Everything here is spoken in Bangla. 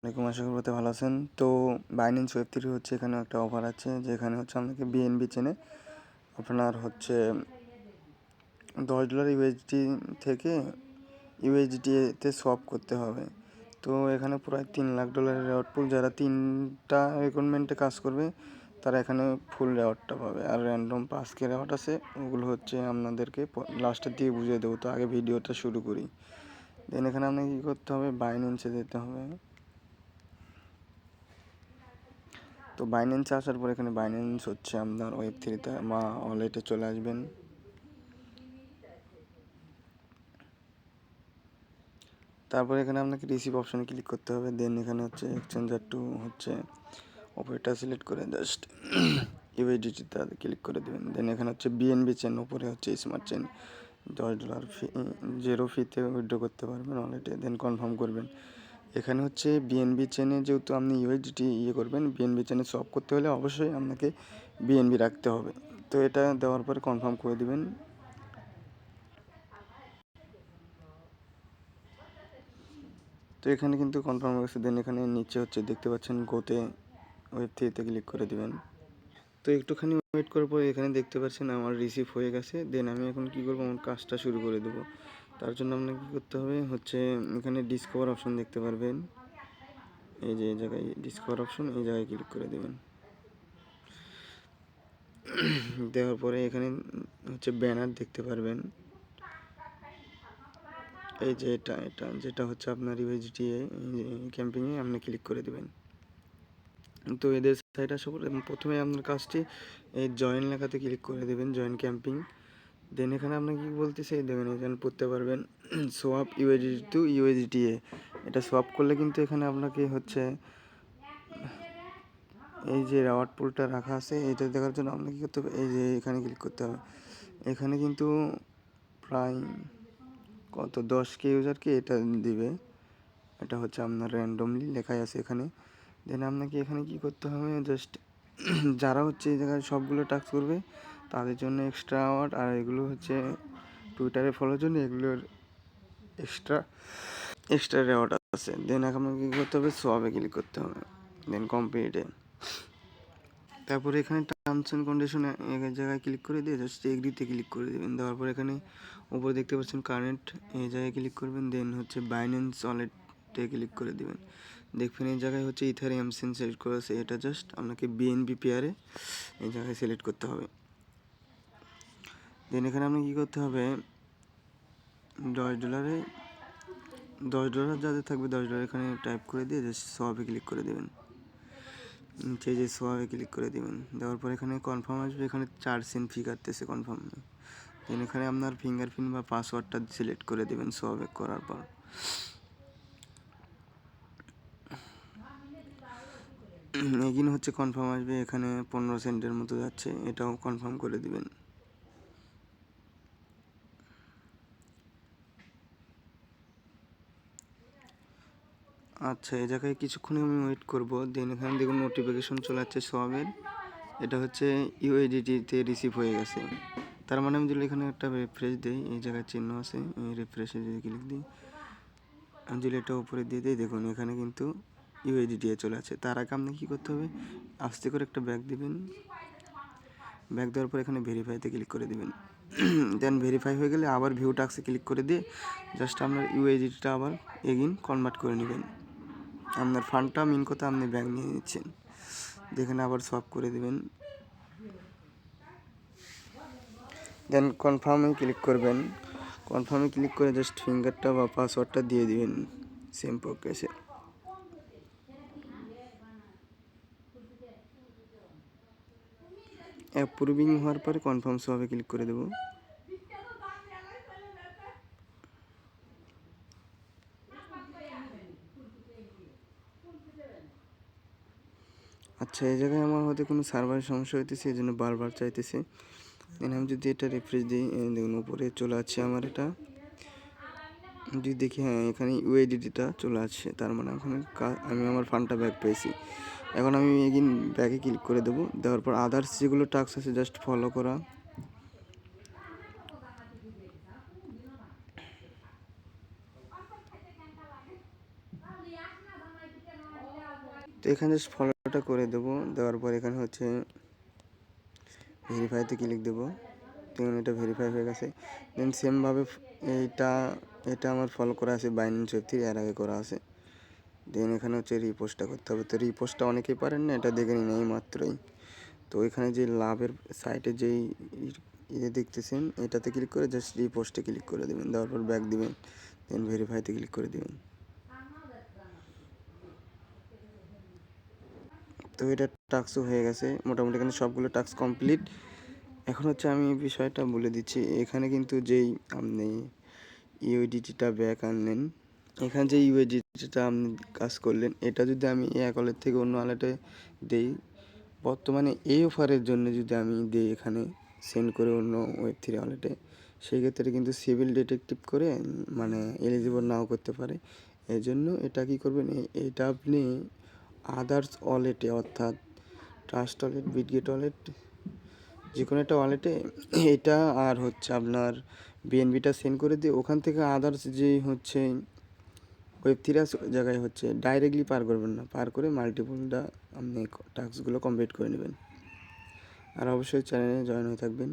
আসসালামাইকুম, আশা করি ভালো আছেন। তো বাইন্যান্স ওয়েব3 হচ্ছে এখানে একটা অফার আছে, যেখানে হচ্ছে আপনাকে বিএনবি চেনে আপনার হচ্ছে $10 ইউএসডি থেকে ইউএসডিতে সোয়াপ করতে হবে। তো এখানে প্রায় $3 লাখ রেওয়ার্ড পুল, যারা 3টা রিকোয়ারমেন্টে কাজ করবে তারা এখানে ফুল রেওয়ার্ডটা পাবে। আর র্যান্ডম 5K রেওয়ার্ড আছে, ওগুলো হচ্ছে আপনাদেরকে লাস্টের দিকে বুঝিয়ে দেবো। তো আগে ভিডিওটা শুরু করি। দেন এখানে আপনাকে কী করতে হবে, বাইন্যান্সে যেতে হবে। তো বাইন্যান্সে আসার পর এখানে বাইন্যান্স হচ্ছে আপনার ওয়েব3তে বা ওয়ালেটে চলে আসবেন। তারপর এখানে আপনাকে রিসিভ অপশানে ক্লিক করতে হবে। দেন এখানে হচ্ছে এক্সচেঞ্জার টু হচ্ছে অপারেটর সিলেক্ট করে জাস্ট ইউএসডিটিতে ক্লিক করে দেবেন। দেন এখানে হচ্ছে বিএনবি চেন, উপরে হচ্ছে স্মার্ট চেন, $10 ফি, 0 ফিতে উইথড্র করতে পারবেন ওয়ালেটে। দেন কনফার্ম করবেন। এখানে হচ্ছে বিএনবি চেনে যেহেতু আপনি ইউএসডিটি করবেন, বিএনবি চেনে সলভ করতে হলে অবশ্যই আপনাকে বিএনবি রাখতে হবে। তো এটা দেওয়ার পরে কনফার্ম করে দিবেন। তো এখানে কিন্তু কনফার্ম হয়ে গেছে। দেন এখানে নিচে হচ্ছে দেখতে পাচ্ছেন গোতে ওয়েব3তে ক্লিক করে দিবেন। তো একটুখানি ওয়েট করার পর এখানে দেখতে পাচ্ছেন আমার রিসিভ হয়ে গেছে। দেন আমি এখন কি করব, আমার কাজটা শুরু করে দেবো। তার জন্য আপনাকে কী করতে হবে হচ্ছে এখানে ডিসকভার অপশন দেখতে পারবেন, এই যে এই জায়গায় ডিসকভার অপশন, এই জায়গায় ক্লিক করে দেবেন। দেওয়ার পরে এখানে হচ্ছে ব্যানার দেখতে পারবেন, এই যে এটা যেটা হচ্ছে আপনার ইউএসডি ক্যাম্পিংয়ে আপনি ক্লিক করে দেবেন। তো এদের সাইট আসা পরে প্রথমে আপনার কাজটি এই জয়েন লেখাতে ক্লিক করে দেবেন, জয়েন ক্যাম্পিং। দেন এখানে আপনাকে কী বলতেছে দেবেন, এখানে পড়তে পারবেন সোয়াপ ইউএসডি টু ইউএসডিএ। এটা সোয়াপ করলে কিন্তু এখানে আপনাকে হচ্ছে এই যে রেওয়ার্ড পুলটা রাখা আছে, এটা দেখার জন্য আপনাকে কী করতে হবে, এই যে এখানে ক্লিক করতে হবে। এখানে কিন্তু প্রায় 10K ইউজারকে এটা দিবে। এটা হচ্ছে আপনার র্যান্ডমলি লেখাই আছে এখানে। দেন আপনাকে এখানে কি করতে হবে, জাস্ট যারা হচ্ছে এই জায়গায় সবগুলো টাস্ক করবে তাদের জন্য এক্সট্রা আওয়ার, আর এগুলো হচ্ছে টুইটারে ফলোর জন্য এগুলোর এক্সট্রা রেওয়ার্ড আছে। দেন আপনাকে কী করতে হবে, সোয়াবে ক্লিক করতে হবে। দেন কমপ্লিটে, তারপরে এখানে টার্মস অ্যান্ড কন্ডিশন এক জায়গায় ক্লিক করে দিয়ে জাস্ট এগ্রিতে ক্লিক করে দেবেন। দেওয়ার পর এখানে উপরে দেখতে পাচ্ছেন কারেন্ট, এই জায়গায় ক্লিক করবেন। দেন হচ্ছে বাইন্যান্স ওয়ালেটে ক্লিক করে দেবেন। দেখবেন এই জায়গায় হচ্ছে ইথারিয়াম চেন সিলেক্ট করা আছে, এটা জাস্ট আপনাকে বিএনবি পেয়ারে এই জায়গায় সিলেক্ট করতে হবে। দেন এখানে আপনি কী করতে হবে, $10 যাদের থাকবে $10 এখানে টাইপ করে দিয়ে জাস্ট সোয়াবে ক্লিক করে দেবেন। নিচে যে সোয়াবে ক্লিক করে দেবেন। দেওয়ার পর এখানে কনফার্ম আসবে, এখানে 4 সেন্ট ফি কাটতেছে কনফার্ম। দেন এখানে আপনার ফিঙ্গারপ্রিন্ট বা পাসওয়ার্ডটা সিলেক্ট করে দেবেন সোয়াবে করার পর। এগিন হচ্ছে কনফার্ম আসবে, এখানে 15 সেন্টের মতো যাচ্ছে, এটাও কনফার্ম করে দিবেন। আচ্ছা, এই জায়গায় কিছুক্ষণ আমি ওয়েট করব। দেন এখানে দেখুন নোটিফিকেশন চলে যাচ্ছে সোয়াবের, এটা হচ্ছে ইউএসডিটিতে রিসিভ হয়ে গেছে। তার মানে আমি যদি এখানে একটা রিফ্রেশ দিই, এই জায়গায় চিহ্ন আছে, এই রিফ্রেশে যদি ক্লিক দিই, আমি যদি এটা উপরে দিয়ে দিই, দেখুন এখানে কিন্তু ইউএসডিটি চলে আছে। তার আগে আপনি কী করতে হবে, আস্তে করে একটা ব্যাক দিবেন। ব্যাক দেওয়ার পর এখানে ভেরিফাইতে ক্লিক করে দেবেন। দেন ভেরিফাই হয়ে গেলে আবার ভিউ টাস্কে ক্লিক করে দিয়ে জাস্ট আপনার ইউএসডিটা আবার এগিন কনভার্ট করে নেবেন। আপনার ফান্ডটা মিন কথা আপনি ব্যাঙ্ক নিয়ে নিচ্ছেন, যেখানে আবার সোয়াপ করে দেবেন। দেন কনফার্মে ক্লিক করবেন। কনফার্মে ক্লিক করে জাস্ট ফিঙ্গারটা বা পাসওয়ার্ডটা দিয়ে দিবেন সেম প্রসেসে। অ্যাপ্রুভিং হওয়ার পরে কনফার্ম সোয়াবে ক্লিক করে দেবো। আচ্ছা, এই জায়গায় আমার হয়তো কোনো সার্ভারের সমস্যা হইতেছে, এই জন্য বারবার চাইতেছে। দেন আমি যদি এটা রিফ্রেশ দিই, দেখুন উপরে চলে আসছে আমার এটা। যদি দেখি, হ্যাঁ এখানে ইউএসডিটিটা চলে আসছে, তার মানে ওখানে আমি আমার ফান্ডটা ব্যাক পেয়েছি। এখন আমি এগিন ব্যাকে ক্লিক করে দেবো। দেওয়ার পর আদার্স যেগুলো টাস্ক আছে জাস্ট ফলো করা। তো এখানে জাস্ট ফলোটা করে দেবো, দেওয়ার পর এখানে হচ্ছে ভেরিফাইতে ক্লিক দেবো। দেখুন এটা ভেরিফাই হয়ে গেছে। দেন সেমভাবে এইটা এটা আমার ফলো করা আছে বাইন্যান্স ওয়েব3 এর আগে করা আছে। দেন এখানে হচ্ছে রিপোস্টটা করতে হবে। তো রিপোস্টটা অনেকেই পারেন না, এটা দেখে নিন এই মাত্রই। তো এখানে যে লাভের সাইটে যেই ইয়ে দেখতেছেন এটাতে ক্লিক করে জাস্ট রিপোস্টে ক্লিক করে দেবেন, দেওয়ার পর ব্যাক দিবেন, দেন ভেরিফাইতে ক্লিক করে দেবেন। তো এটা টাস্কও হয়ে গেছে মোটামুটি, এখানে সবগুলো টাস্ক কমপ্লিট। এখন হচ্ছে আমি বিষয়টা বলে দিচ্ছি। এখানে কিন্তু যেই আপনি ইউএসডিটিটা ব্যাক আনলেন, এখানে যে ইউএসডিটিটা আপনি কাজ করলেন, এটা যদি আমি এক ওয়ালেট থেকে অন্য ওয়ালেটে দেই, বর্তমানে এই অফারের জন্য যদি আমি দিই এখানে সেন্ড করে অন্য ওয়েব3 ওয়ালেটে, সেই ক্ষেত্রে কিন্তু সিভিল ডিটেকটিভ করে মানে এলিজিবল নাও করতে পারে। এই জন্য এটা কী করবেন, এটা আপনি আদার্স ওয়ালেটে অর্থাৎ ট্রাস্ট ওয়ালেট, বিটগেট ওয়ালেট, যে কোনো একটা ওয়ালেটে এটা আর হচ্ছে আপনার বিএনবিটা সেন্ড করে দিয়ে ওখান থেকে আদার্স যে হচ্ছে ওয়েব3 জায়গায় হচ্ছে ডাইরেক্টলি পার করবেন না, পার করে মাল্টিপলটা আপনি টাস্কগুলো কমপ্লিট করে নেবেন। আর অবশ্যই চ্যানেলে জয়েন হয়ে থাকবেন।